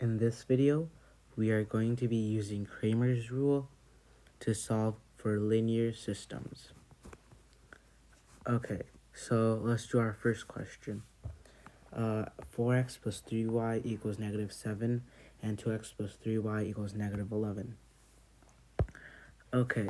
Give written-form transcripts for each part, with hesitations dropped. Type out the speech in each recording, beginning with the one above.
In this video, we are going to be using Cramer's rule to solve for linear systems. Okay, so let's do our first question. 4x plus 3y equals negative 7, and 2x plus 3y equals negative 11. Okay,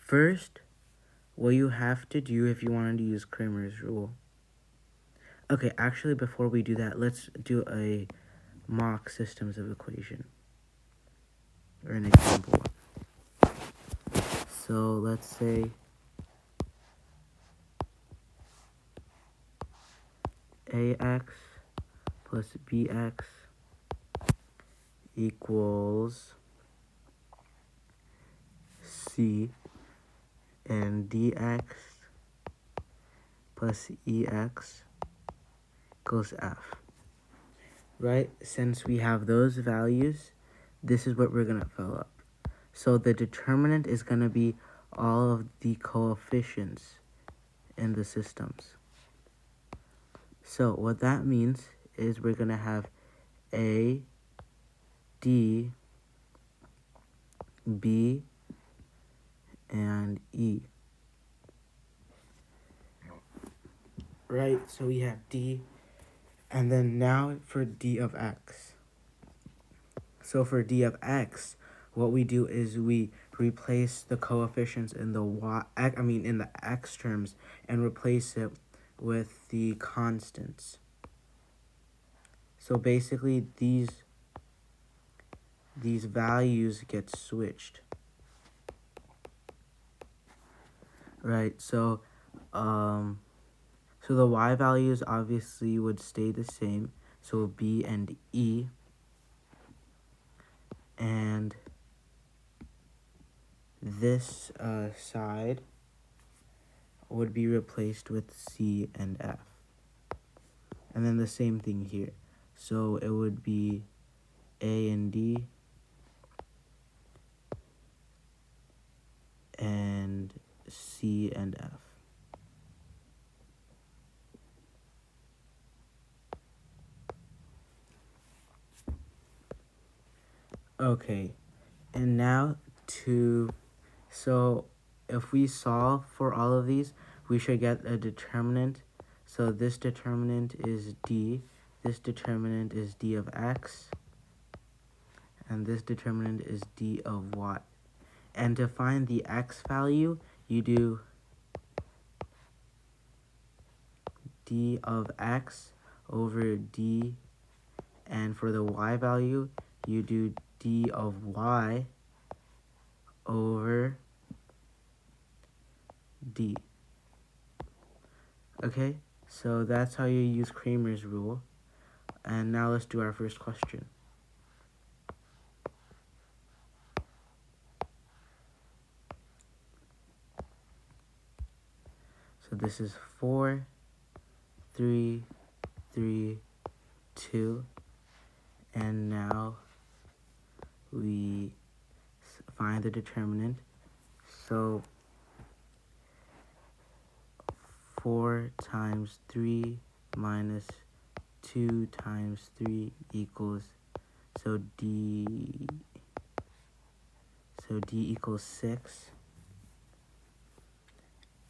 first, what you have to do if you wanted to use Cramer's rule. Okay, actually, before we do that, let's do a mock systems of equation, or an example one. So let's say ax plus bx equals c, and dx plus ex equals f. Right? Since we have those values, this is what we're going to fill up. So the determinant is going to be all of the coefficients in the systems. So what that means is we're going to have A, D, B, and E. Right, so we have D, and then now for D of x. So for D of x, what we do is we replace the coefficients in the in the x terms and replace it with the constants. So basically these values get switched. Right, so the y values obviously would stay the same, so B and E, and this side would be replaced with C and F. And then the same thing here. So it would be A and D and C and F. Okay, and now so if we solve for all of these, we should get a determinant. So this determinant is D, this determinant is D of x, and this determinant is D of y. And to find the x value, you do D of x over D, and for the y value, you do D of y over D. Okay, so that's how you use Cramer's rule. And now let's do our first question. So this is 4, 3, 3, 2, and now we find the determinant. So 4 times 3 minus 2 times 3 equals, so D equals 6.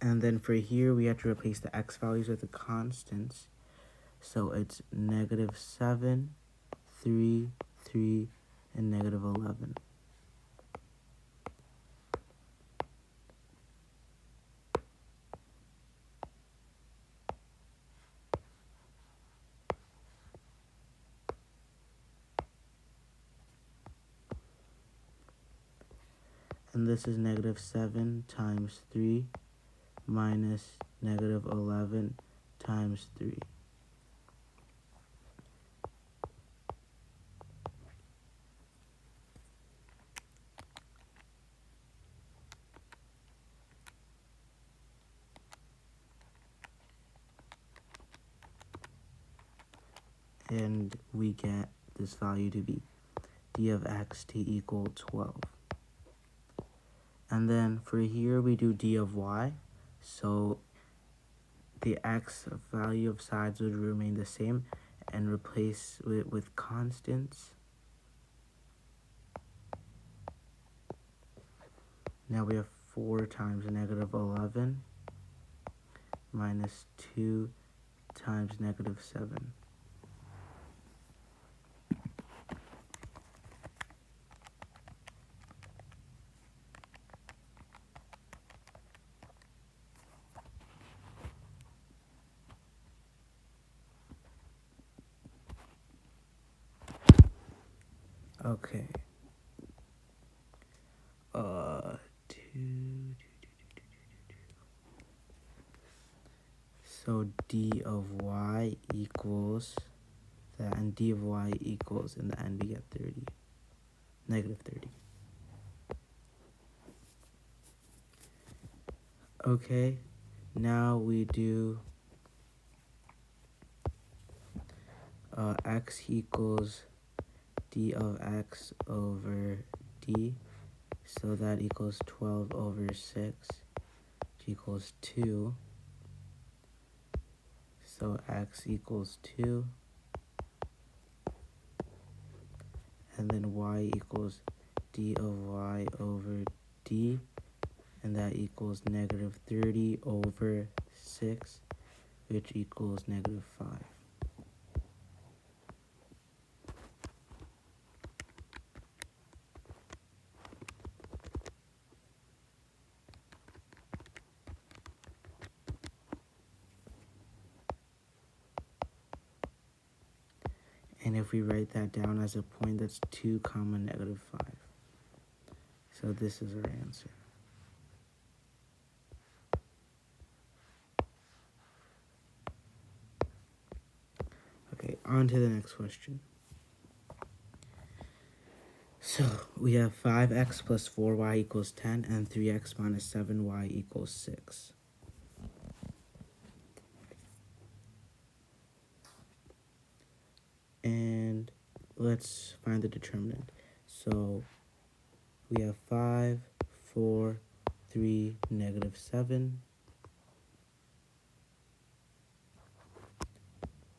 And then for here, we have to replace the x values with the constants. So it's negative 7, 3, 3, and negative 11. And this is negative 7 times 3 minus negative 11 times 3. And we get this value to be D of x to equal 12. And then for here, we do D of y. So the x value of sides would remain the same and replace it with constants. Now we have 4 times negative 11 minus 2 times negative 7. Okay. 2. So d of y equals that, and d of y equals, in the end we get 30. Negative 30. Okay, now we do x equals d of x over d. So that equals 12 over 6, which equals 2. So x equals 2. And then y equals d of y over d. And that equals negative 30 over 6, which equals negative 5. And if we write that down as a point, that's 2 comma negative 5. So this is our answer. Okay, on to the next question. So we have 5x plus 4y equals 10 and 3x minus 7y equals 6. And let's find the determinant. So we have 5, 4, 3, negative 7.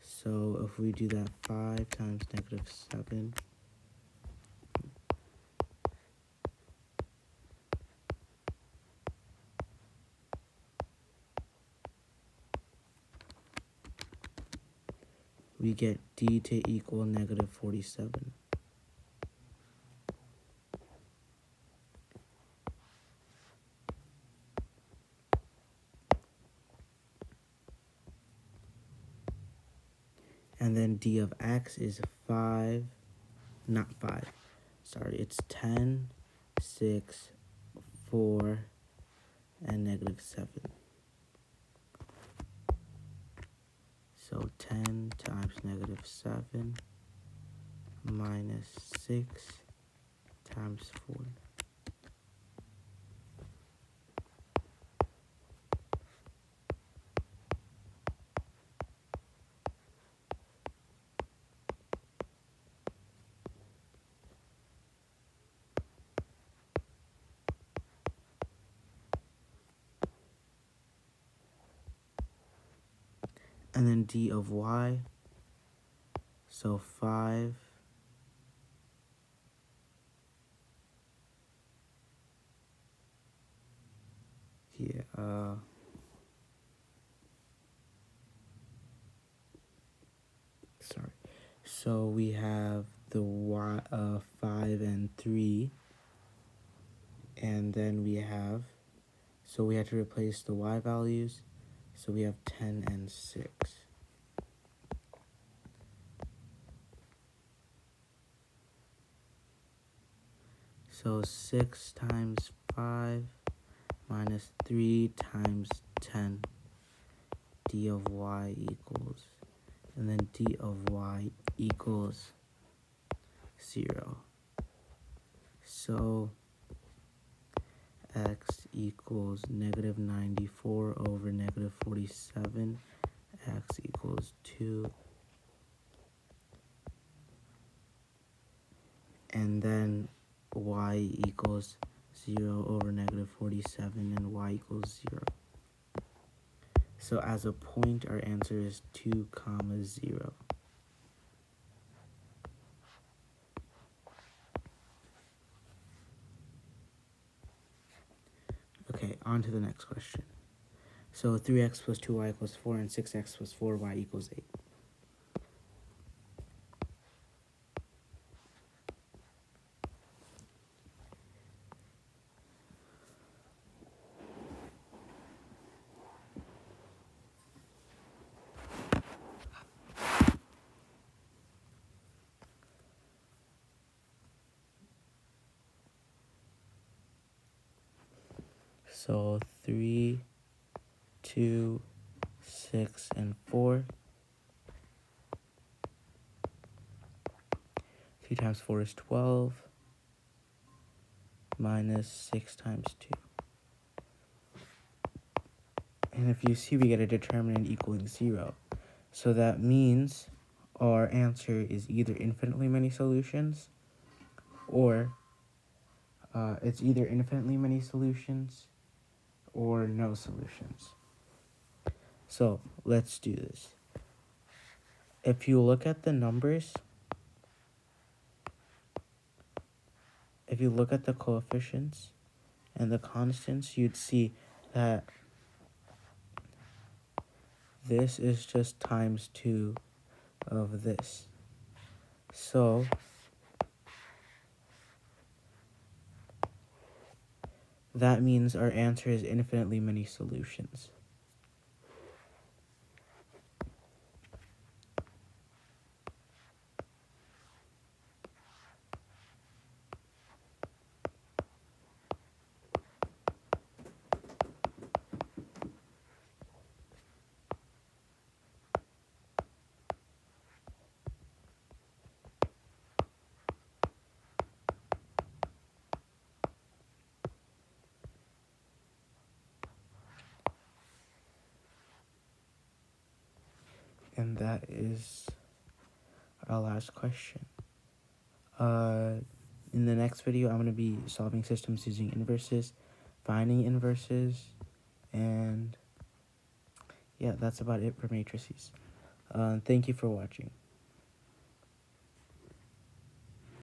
So if we do that, 5 times negative 7, we get d to equal negative 47. And then d of x is 5, not 5, sorry, it's 10, 6, 4, and negative 7. So 10 times negative 7 minus 6 times 4. And then d of y, so 5, sorry. So we have the y, 5 and 3, and then we have, so we have to replace the y values, so we have 10 and 6. So 6 times 5 minus 3 times 10, d of y equals, and then d of y equals 0. So x equals negative 94 over negative 47, x equals 2. And then y equals 0 over negative 47, and y equals 0. So as a point, our answer is 2 comma 0. on to the next question. So 3x plus 2y equals 4 and 6x plus 4y equals 8. So 3, 2, 6, and 4. 3 times 4 is 12, minus 6 times 2. And if you see, we get a determinant equaling 0. So that means our answer is either infinitely many solutions, or it's either infinitely many solutions or no solutions. So let's do this. If you look at the numbers, if you look at the coefficients and the constants, you'd see that this is just times 2 of this. So that means our answer is infinitely many solutions. And that is our last question. In the next video, I'm going to be solving systems using inverses, finding inverses, and yeah, that's about it for matrices. Thank you for watching.